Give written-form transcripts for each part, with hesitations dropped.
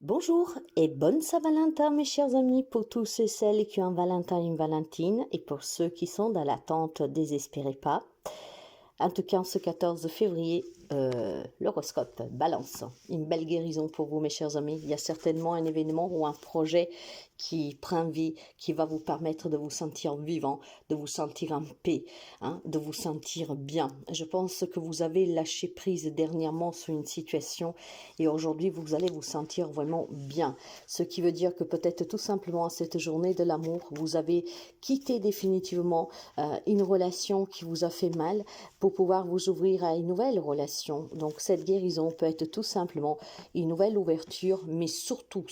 Bonjour et bonne Saint-Valentin mes chers amis pour tous et celles qui ont un Valentin et une Valentine et pour ceux qui sont dans l'attente, désespérez pas. En tout cas, en ce 14 février, l'horoscope balance. Une belle guérison pour vous, mes chers amis. Il y a certainement un événement ou un projet qui prend vie, qui va vous permettre de vous sentir vivant, de vous sentir en paix, hein, de vous sentir bien. Je pense que vous avez lâché prise dernièrement sur une situation et aujourd'hui, vous allez vous sentir vraiment bien. Ce qui veut dire que peut-être tout simplement à cette journée de l'amour, vous avez quitté définitivement une relation qui vous a fait mal pour pouvoir vous ouvrir à une nouvelle relation. Donc cette guérison peut être tout simplement une nouvelle ouverture, mais surtout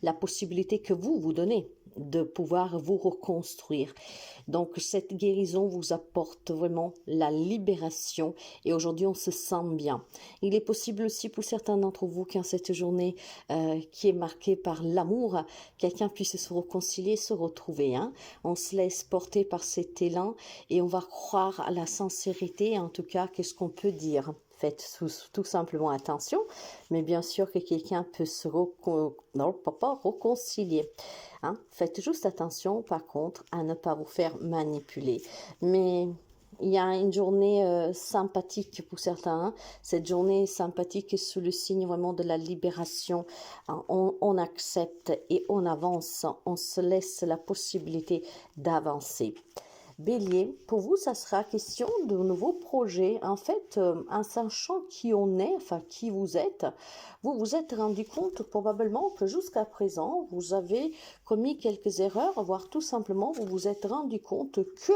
la possibilité que vous vous donnez de pouvoir vous reconstruire. Donc cette guérison vous apporte vraiment la libération et aujourd'hui on se sent bien. Il est possible aussi pour certains d'entre vous qu'en cette journée qui est marquée par l'amour, quelqu'un puisse se réconcilier, se retrouver. Hein. On se laisse porter par cet élan et on va croire à la sincérité, en tout cas, qu'est-ce qu'on peut dire. Faites tout simplement attention, mais bien sûr que quelqu'un peut se réconcilier. Hein. Faites juste attention, par contre, à ne pas vous faire manipuler. Mais il y a une journée sympathique pour certains. Hein. Cette journée sympathique est sous le signe vraiment de la libération. Hein. On accepte et on avance. On se laisse la possibilité d'avancer. Bélier, pour vous, ça sera question de nouveaux projets. En fait, en sachant qui on est, enfin qui vous êtes, vous vous êtes rendu compte probablement que jusqu'à présent, vous avez commis quelques erreurs, voire tout simplement, vous vous êtes rendu compte que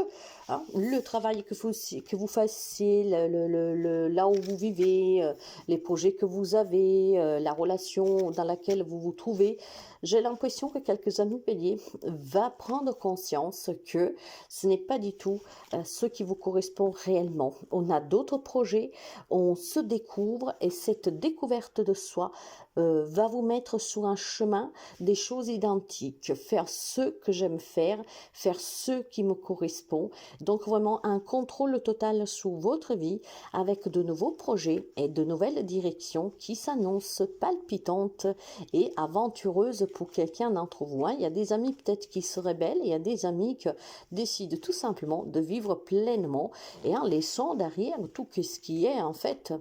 hein, le travail que vous fassiez, là où vous vivez, les projets que vous avez, la relation dans laquelle vous vous trouvez, j'ai l'impression que quelques amis béliers va prendre conscience que ce n'est pas du tout ce qui vous correspond réellement. On a d'autres projets, on se découvre et cette découverte de soi va vous mettre sur un chemin des choses identiques, faire ce que j'aime faire ce qui me correspond. Donc vraiment un contrôle total sur votre vie avec de nouveaux projets et de nouvelles directions qui s'annoncent palpitantes et aventureuses pour quelqu'un d'entre vous. Hein. Il y a des amis peut-être qui se rebellent, il y a des amis qui décident tout simplement de vivre pleinement et en laissant derrière tout ce qui est en fait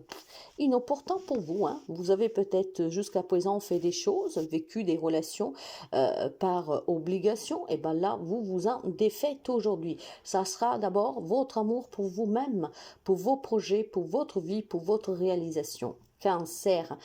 inopportun pour vous. Hein. Vous avez peut-être jusqu'à présent fait des choses, vécu des relations par obligation, et bien là, vous vous en défaites aujourd'hui. Ça sera d'abord votre amour pour vous-même, pour vos projets, pour votre vie, pour votre réalisation. Cancer,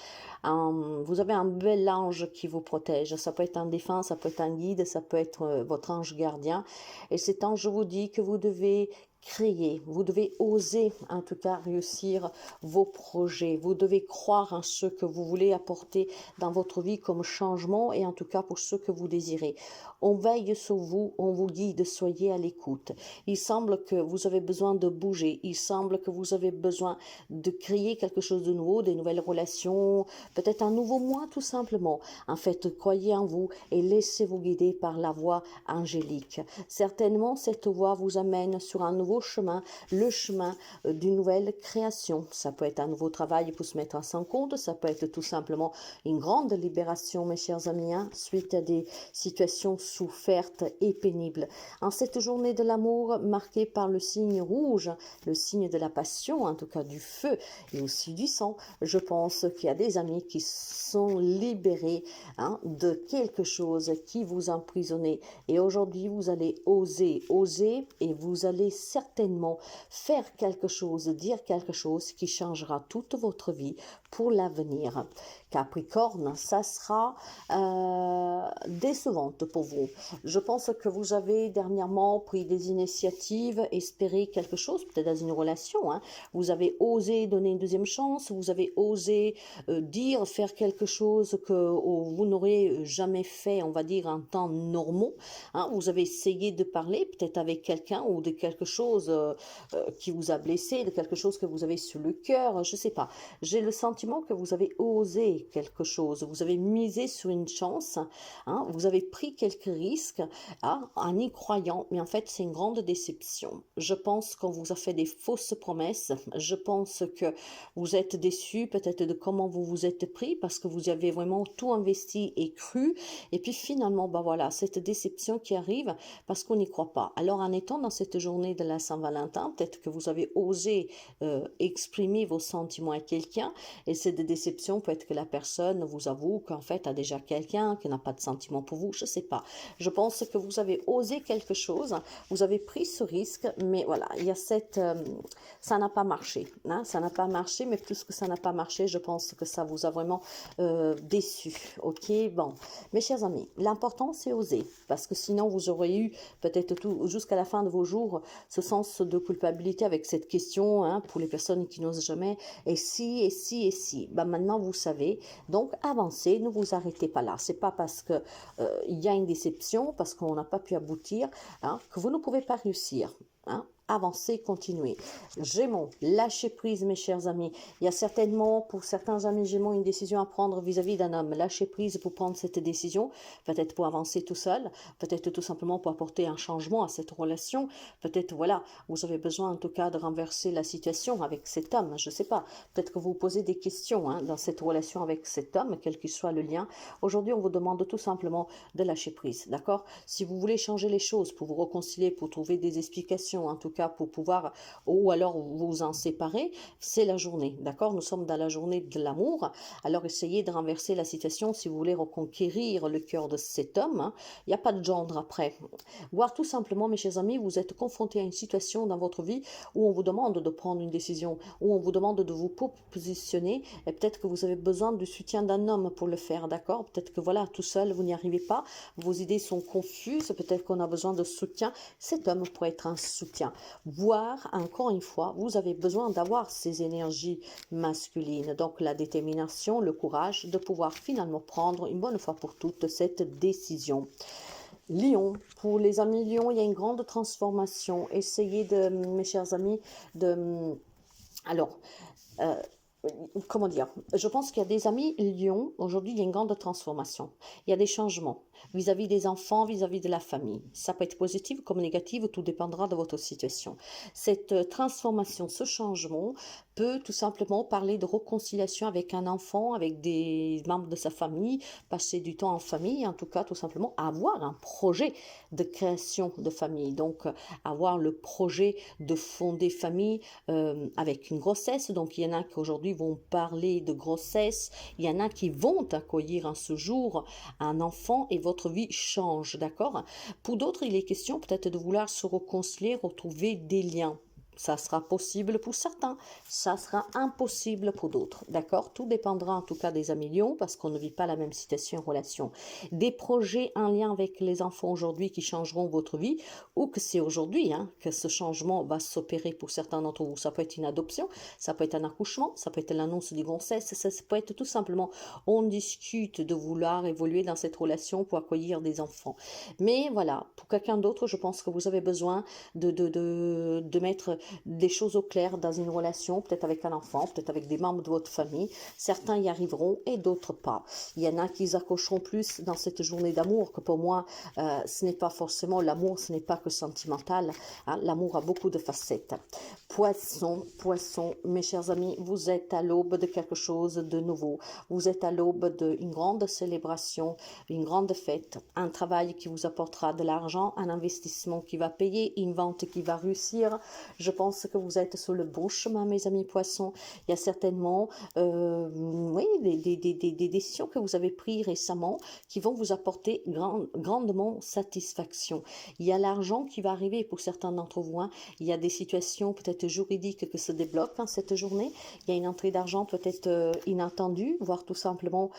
vous avez un bel ange qui vous protège. Ça peut être un défunt, ça peut être un guide, ça peut être votre ange gardien. Et cet ange vous dit que vous devez créer, vous devez oser en tout cas réussir vos projets, vous devez croire en ce que vous voulez apporter dans votre vie comme changement et en tout cas pour ce que vous désirez. On veille sur vous, on vous guide, soyez à l'écoute. Il semble que vous avez besoin de bouger, il semble que vous avez besoin de créer quelque chose de nouveau, des nouvelles relations, peut-être un nouveau moi tout simplement. En fait, croyez en vous et laissez-vous guider par la voix angélique. Certainement, cette voie vous amène sur un nouveau chemin, le chemin d'une nouvelle création. Ça peut être un nouveau travail pour se mettre à son compte, ça peut être tout simplement une grande libération, mes chers amis, hein, suite à des situations souffertes et pénibles. En cette journée de l'amour marquée par le signe rouge, le signe de la passion, en tout cas du feu et aussi du sang, je pense qu'il y a des amis qui sont libérés hein, de quelque chose qui vous emprisonnait. Et aujourd'hui, vous allez oser et vous allez certainement faire quelque chose, dire quelque chose qui changera toute votre vie pour l'avenir. Capricorne, ça sera décevante pour vous. Je pense que vous avez dernièrement pris des initiatives, espéré quelque chose, peut-être dans une relation. Hein. Vous avez osé donner une deuxième chance, vous avez osé dire, faire quelque chose que vous n'aurez jamais fait, on va dire, en temps normaux. Hein. Vous avez essayé de parler peut-être avec quelqu'un ou de quelque chose qui vous a blessé, de quelque chose que vous avez sur le cœur, je ne sais pas. J'ai le sentiment que vous avez osé quelque chose, vous avez misé sur une chance, hein, vous avez pris quelques risques hein, en y croyant, mais en fait c'est une grande déception. Je pense qu'on vous a fait des fausses promesses, je pense que vous êtes déçu peut-être de comment vous vous êtes pris parce que vous y avez vraiment tout investi et cru. Et puis finalement, bah voilà, cette déception qui arrive parce qu'on n'y croit pas. Alors en étant dans cette journée de la Saint-Valentin, peut-être que vous avez osé exprimer vos sentiments à quelqu'un et cette déception peut être que la personne vous avoue qu'en fait a déjà quelqu'un, qui n'a pas de sentiments pour vous, je sais pas. Je pense que vous avez osé quelque chose, vous avez pris ce risque, mais voilà, il y a ça n'a pas marché, hein, ça n'a pas marché, mais plus que ça n'a pas marché, je pense que ça vous a vraiment déçu, ok, bon. Mes chers amis, l'important c'est oser, parce que sinon vous aurez eu peut-être tout jusqu'à la fin de vos jours ce sens de culpabilité avec cette question, hein, pour les personnes qui n'osent jamais, et si, et si, et si. Ben maintenant vous savez, donc avancez, ne vous arrêtez pas là. C'est pas parce que il y a une déception, parce qu'on n'a pas pu aboutir, hein, que vous ne pouvez pas réussir. Hein. Avancez, continuez. Gémeaux, lâchez prise, mes chers amis. Il y a certainement, pour certains amis Gémeaux, une décision à prendre vis-à-vis d'un homme. Lâchez prise pour prendre cette décision, peut-être pour avancer tout seul, peut-être tout simplement pour apporter un changement à cette relation. Peut-être, voilà, vous avez besoin en tout cas de renverser la situation avec cet homme, je ne sais pas. Peut-être que vous posez des questions, hein, dans cette relation avec cet homme, quel qu'il soit le lien. Aujourd'hui, on vous demande tout simplement de lâcher prise, d'accord? Si vous voulez changer les choses, pour vous réconcilier, pour trouver des explications, en tout cas pour pouvoir, ou alors vous en séparer, c'est la journée, d'accord? Nous sommes dans la journée de l'amour, alors essayez de renverser la situation si vous voulez reconquérir le cœur de cet homme, hein. Il n'y a pas de gendre après. Voire tout simplement, mes chers amis, vous êtes confrontés à une situation dans votre vie où on vous demande de prendre une décision, où on vous demande de vous positionner, et peut-être que vous avez besoin du soutien d'un homme pour le faire, d'accord? Peut-être que voilà, tout seul, vous n'y arrivez pas, vos idées sont confuses, peut-être qu'on a besoin de soutien, cet homme pourrait être un soutien. Voire, encore une fois, vous avez besoin d'avoir ces énergies masculines, donc la détermination, le courage de pouvoir finalement prendre une bonne fois pour toutes cette décision. Lion, pour les amis Lion, il y a une grande transformation. Essayez de, mes chers amis, de... Alors, comment dire, je pense qu'il y a des amis Lion, aujourd'hui il y a une grande transformation, il y a des changements vis-à-vis des enfants, vis-à-vis de la famille. Ça peut être positif comme négatif, tout dépendra de votre situation. Cette transformation, ce changement peut tout simplement parler de réconciliation avec un enfant, avec des membres de sa famille, passer du temps en famille, en tout cas tout simplement avoir un projet de création de famille, donc avoir le projet de fonder famille avec une grossesse. Donc il y en a qui aujourd'hui vont parler de grossesse, il y en a qui vont accueillir en ce jour un enfant et votre vie change, d'accord? Pour d'autres, il est question peut-être de vouloir se réconcilier, retrouver des liens. Ça sera possible pour certains, ça sera impossible pour d'autres, d'accord? Tout dépendra en tout cas des amis Lions, parce qu'on ne vit pas la même situation en relation. Des projets en lien avec les enfants aujourd'hui qui changeront votre vie, ou que c'est aujourd'hui, hein, que ce changement va s'opérer pour certains d'entre vous. Ça peut être une adoption, ça peut être un accouchement, ça peut être l'annonce d'une grossesse, ça peut être tout simplement, on discute de vouloir évoluer dans cette relation pour accueillir des enfants. Mais voilà, pour quelqu'un d'autre, je pense que vous avez besoin de mettre des choses au clair dans une relation, peut-être avec un enfant, peut-être avec des membres de votre famille. Certains y arriveront et d'autres pas. Il y en a qui accrocheront plus dans cette journée d'amour, que pour moi, ce n'est pas forcément l'amour, ce n'est pas que sentimental, hein. L'amour a beaucoup de facettes. Poisson, mes chers amis, vous êtes à l'aube de quelque chose de nouveau. Vous êtes à l'aube d'une grande célébration, une grande fête, un travail qui vous apportera de l'argent, un investissement qui va payer, une vente qui va réussir. Je pense que vous êtes sur le bon chemin, mes amis poissons. Il y a certainement oui, des décisions que vous avez prises récemment qui vont vous apporter grandement satisfaction. Il y a l'argent qui va arriver pour certains d'entre vous, hein. Il y a des situations peut-être juridiques qui se débloquent, hein, cette journée. Il y a une entrée d'argent peut-être inattendue, voire tout simplement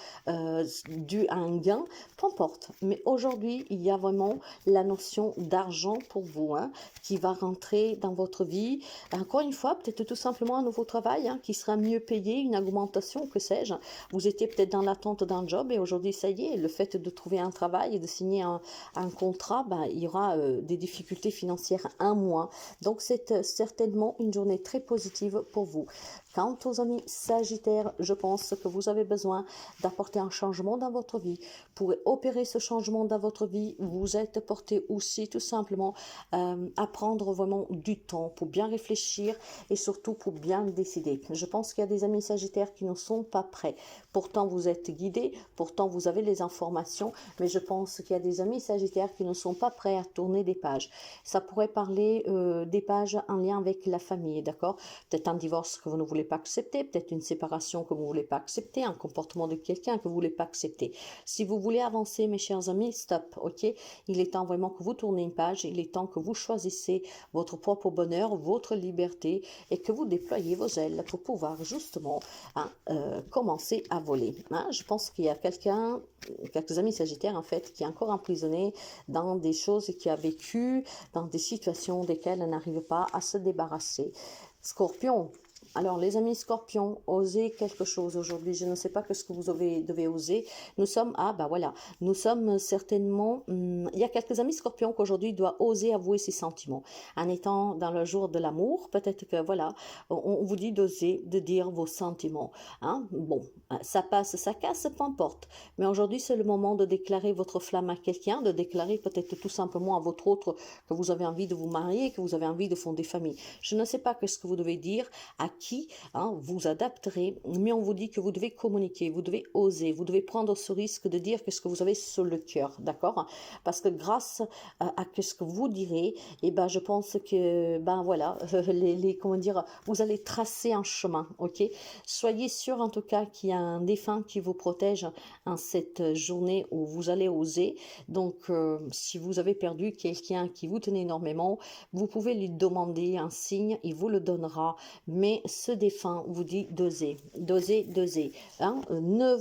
due à un gain, peu importe. Mais aujourd'hui, il y a vraiment la notion d'argent pour vous, hein, qui va rentrer dans votre vie. Encore une fois, peut-être tout simplement un nouveau travail, hein, qui sera mieux payé, une augmentation, que sais-je. Vous étiez peut-être dans l'attente d'un job et aujourd'hui, ça y est, le fait de trouver un travail et de signer un contrat, ben, il y aura des difficultés financières un mois. Donc, c'est certainement une journée très positive pour vous. Quant aux amis Sagittaires, je pense que vous avez besoin d'apporter un changement dans votre vie. Pour opérer ce changement dans votre vie, vous êtes porté aussi tout simplement à prendre vraiment du temps pour bien réfléchir et surtout pour bien décider. Je pense qu'il y a des amis Sagittaires qui ne sont pas prêts. Pourtant, vous êtes guidés, pourtant vous avez les informations, mais je pense qu'il y a des amis Sagittaires qui ne sont pas prêts à tourner des pages. Ça pourrait parler des pages en lien avec la famille, d'accord? Peut-être un divorce que vous ne voulez pas accepter, peut-être une séparation que vous ne voulez pas accepter, un comportement de quelqu'un que vous ne voulez pas accepter. Si vous voulez avancer, mes chers amis, stop, ok? Il est temps vraiment que vous tournez une page, il est temps que vous choisissez votre propre bonheur, votre liberté et que vous déployez vos ailes pour pouvoir justement commencer à voler. Je pense qu'il y a quelques amis Sagittaires en fait, qui est encore emprisonné dans des choses et qui a vécu dans des situations desquelles elle n'arrive pas à se débarrasser. Scorpion. Alors, les amis Scorpions, osez quelque chose aujourd'hui. Je ne sais pas ce que vous devez oser. Nous sommes, voilà, nous sommes certainement, il y a quelques amis Scorpions qu'aujourd'hui doivent oser avouer ses sentiments. En étant dans le jour de l'amour, peut-être que, voilà, on vous dit d'oser, de dire vos sentiments. Bon, ça passe, ça casse, peu importe. Mais aujourd'hui, c'est le moment de déclarer votre flamme à quelqu'un, de déclarer peut-être tout simplement à votre autre que vous avez envie de vous marier, que vous avez envie de fonder famille. Je ne sais pas ce que vous devez dire, à qui vous adapterez, mais on vous dit que vous devez communiquer, vous devez oser, vous devez prendre ce risque de dire ce que vous avez sur le cœur, d'accord? Parce que grâce à ce que vous direz, je pense que, voilà, comment dire, vous allez tracer un chemin, ok? Soyez sûr en tout cas qu'il y a un défunt qui vous protège en cette journée où vous allez oser. Donc, si vous avez perdu quelqu'un qui vous tenait énormément, vous pouvez lui demander un signe, il vous le donnera, mais ce défunt vous dit d'oser, d'oser, d'oser. Ne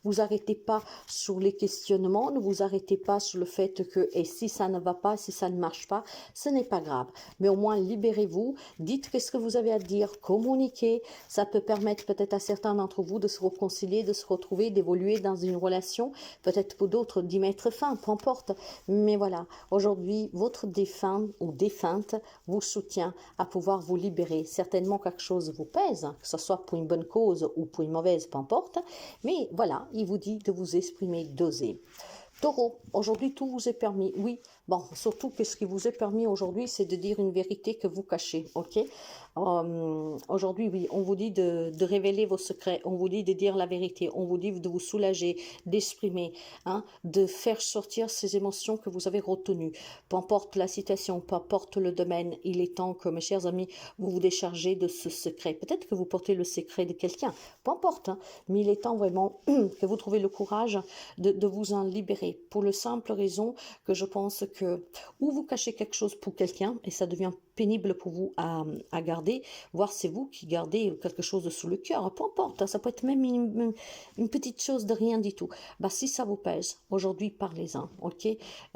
vous arrêtez pas sur les questionnements, ne vous arrêtez pas sur le fait que, et si ça ne va pas, si ça ne marche pas, ce n'est pas grave. Mais au moins, libérez-vous, dites ce que vous avez à dire, communiquez. Ça peut permettre peut-être à certains d'entre vous de se réconcilier, de se retrouver, d'évoluer dans une relation, peut-être pour d'autres d'y mettre fin, peu importe. Mais voilà, aujourd'hui, votre défunt ou défunte vous soutient à pouvoir vous libérer. Certainement quelque chose vous pèse, que ce soit pour une bonne cause ou pour une mauvaise, peu importe. Mais voilà, il vous dit de vous exprimer, d'oser. Taureau, aujourd'hui tout vous est permis, oui. Bon, surtout que ce qui vous est permis aujourd'hui, c'est de dire une vérité que vous cachez, ok? Aujourd'hui, oui, on vous dit de révéler vos secrets, on vous dit de dire la vérité, on vous dit de vous soulager, d'exprimer, de faire sortir ces émotions que vous avez retenues. Peu importe la situation, peu importe le domaine, il est temps que, mes chers amis, vous vous déchargez de ce secret. Peut-être que vous portez le secret de quelqu'un, peu importe, mais il est temps vraiment que vous trouvez le courage de vous en libérer, pour la simple raison que je pense que ou vous cachez quelque chose pour quelqu'un et ça devient pénible pour vous à garder, voire c'est vous qui gardez quelque chose sous le cœur, peu importe, ça peut être même une petite chose de rien du tout. Si ça vous pèse, aujourd'hui parlez-en, ok?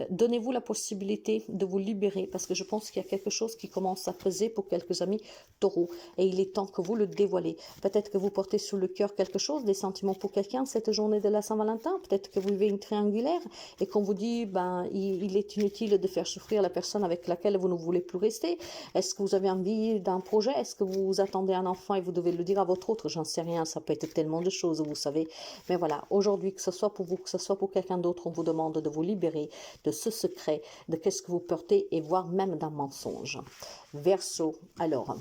Donnez-vous la possibilité de vous libérer parce que je pense qu'il y a quelque chose qui commence à peser pour quelques amis taureaux et il est temps que vous le dévoilez. Peut-être que vous portez sous le cœur quelque chose, des sentiments pour quelqu'un cette journée de la Saint-Valentin, peut-être que vous vivez une triangulaire et qu'on vous dit il est inutile de faire souffrir la personne avec laquelle vous ne voulez plus rester. Est-ce que vous avez envie d'un projet? Est-ce que vous attendez un enfant et vous devez le dire à votre autre? J'en sais rien, ça peut être tellement de choses, vous savez. Mais voilà, aujourd'hui, que ce soit pour vous, que ce soit pour quelqu'un d'autre, on vous demande de vous libérer de ce secret, de qu'est-ce que vous portez et voire même d'un mensonge. Verseau, alors...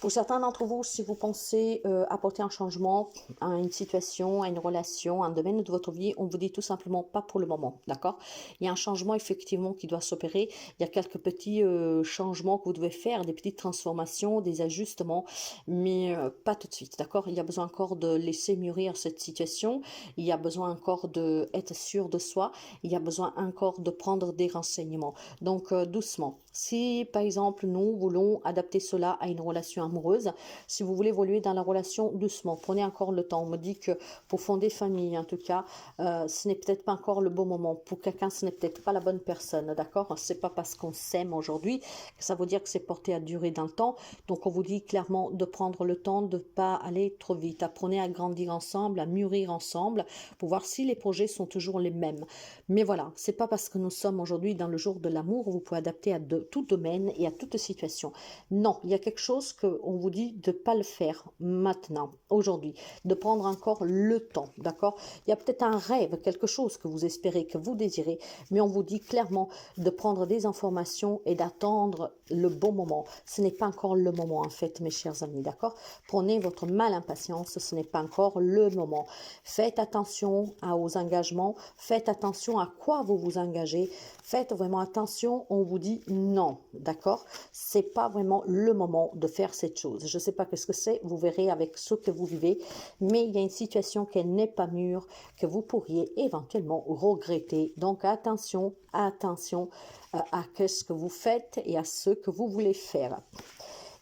Pour certains d'entre vous, si vous pensez apporter un changement à une situation, à une relation, à un domaine de votre vie, on vous dit tout simplement pas pour le moment, d'accord? Il y a un changement effectivement qui doit s'opérer. Il y a quelques petits changements que vous devez faire, des petites transformations, des ajustements, mais pas tout de suite, d'accord? Il y a besoin encore de laisser mûrir cette situation. Il y a besoin encore d'être sûr de soi. Il y a besoin encore de prendre des renseignements. Donc doucement. Si par exemple nous voulons adapter cela à une relation amoureuse. Si vous voulez évoluer dans la relation, doucement, prenez encore le temps. On me dit que pour fonder famille, en tout cas, ce n'est peut-être pas encore le bon moment. Pour quelqu'un, ce n'est peut-être pas la bonne personne, d'accord? C'est pas parce qu'on s'aime aujourd'hui que ça veut dire que c'est porté à durer dans le temps. Donc, on vous dit clairement de prendre le temps, de ne pas aller trop vite. Apprenez à grandir ensemble, à mûrir ensemble, pour voir si les projets sont toujours les mêmes. Mais voilà, c'est pas parce que nous sommes aujourd'hui dans le jour de l'amour, vous pouvez adapter à tout domaine et à toute situation. Non, il y a quelque chose qu'on vous dit de ne pas le faire maintenant, aujourd'hui, de prendre encore le temps, d'accord? Il y a peut-être un rêve, quelque chose que vous espérez, que vous désirez, mais on vous dit clairement de prendre des informations et d'attendre le bon moment. Ce n'est pas encore le moment, en fait, mes chers amis, d'accord? Prenez votre mal impatience, ce n'est pas encore le moment. Faites attention aux engagements, faites attention à quoi vous vous engagez, faites vraiment attention, on vous dit non, d'accord? C'est pas vraiment le moment de faire cette chose. Je ne sais pas qu'est-ce que c'est, vous verrez avec ce que vous vivez, mais il y a une situation qui n'est pas mûre, que vous pourriez éventuellement regretter. Donc attention, attention à ce que vous faites et à ce que vous voulez faire.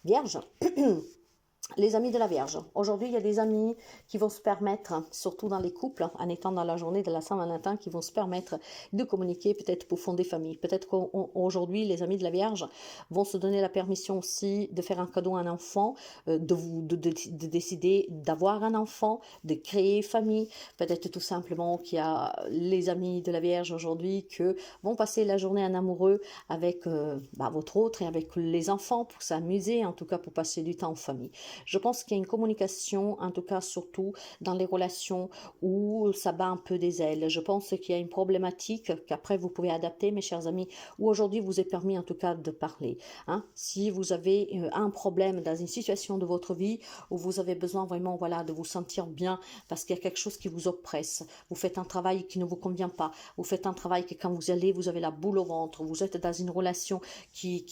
Vierge, les amis de la Vierge. Aujourd'hui, il y a des amis qui vont se permettre, surtout dans les couples, en étant dans la journée de la Saint-Valentin, qui vont se permettre de communiquer peut-être pour fonder famille. Peut-être qu'aujourd'hui, les amis de la Vierge vont se donner la permission aussi de faire un cadeau à un enfant, de décider d'avoir un enfant, de créer famille. Peut-être tout simplement qu'il y a les amis de la Vierge aujourd'hui qui vont passer la journée en amoureux avec votre autre et avec les enfants pour s'amuser, en tout cas pour passer du temps en famille. Je pense qu'il y a une communication, en tout cas surtout dans les relations où ça bat un peu des ailes. Je pense qu'il y a une problématique qu'après vous pouvez adapter, mes chers amis, où aujourd'hui vous est permis en tout cas de parler. Hein. Si vous avez un problème dans une situation de votre vie où vous avez besoin vraiment de vous sentir bien parce qu'il y a quelque chose qui vous oppresse, vous faites un travail qui ne vous convient pas, vous faites un travail que quand vous allez, vous avez la boule au ventre, vous êtes dans une relation qui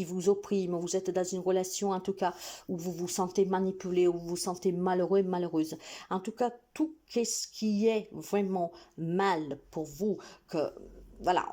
vous opprime, vous êtes dans une relation en tout cas où vous vous sentez manipulé, où vous vous sentez malheureux, malheureuse. En tout cas, tout ce qui est vraiment mal pour vous, que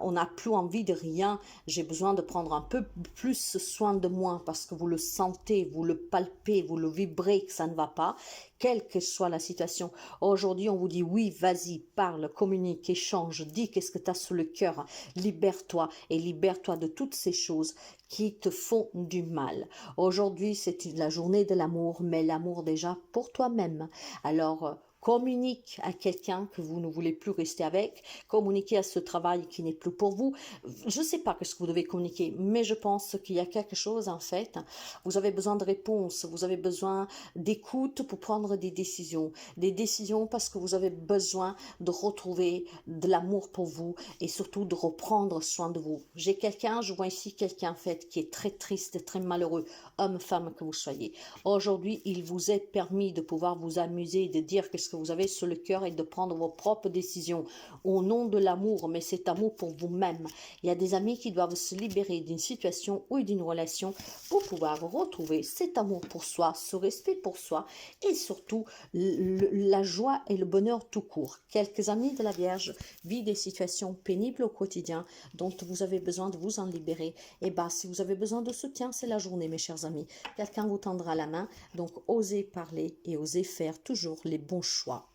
on n'a plus envie de rien, j'ai besoin de prendre un peu plus soin de moi parce que vous le sentez, vous le palpez, vous le vibrez que ça ne va pas, quelle que soit la situation. Aujourd'hui, on vous dit oui, vas-y, parle, communique, échange, dis qu'est-ce que tu as sur le cœur, libère-toi et libère-toi de toutes ces choses qui te font du mal. Aujourd'hui, c'est la journée de l'amour, mais l'amour déjà pour toi-même. Alors, communique à quelqu'un que vous ne voulez plus rester avec, communiquez à ce travail qui n'est plus pour vous. Je ne sais pas ce que vous devez communiquer, mais je pense qu'il y a quelque chose en fait. Vous avez besoin de réponses, vous avez besoin d'écoute pour prendre des décisions parce que vous avez besoin de retrouver de l'amour pour vous et surtout de reprendre soin de vous. Je vois ici quelqu'un en fait qui est très triste, très malheureux, homme, femme que vous soyez. Aujourd'hui, il vous est permis de pouvoir vous amuser, de dire ce que vous avez sur le cœur et de prendre vos propres décisions au nom de l'amour, mais cet amour pour vous-même. Il y a des amis qui doivent se libérer d'une situation ou d'une relation pour pouvoir retrouver cet amour pour soi, ce respect pour soi et surtout la joie et le bonheur tout court. Quelques amis de la Vierge vivent des situations pénibles au quotidien dont vous avez besoin de vous en libérer. Et si vous avez besoin de soutien, c'est la journée, mes chers amis. Quelqu'un vous tendra la main, donc osez parler et osez faire toujours les bons choix.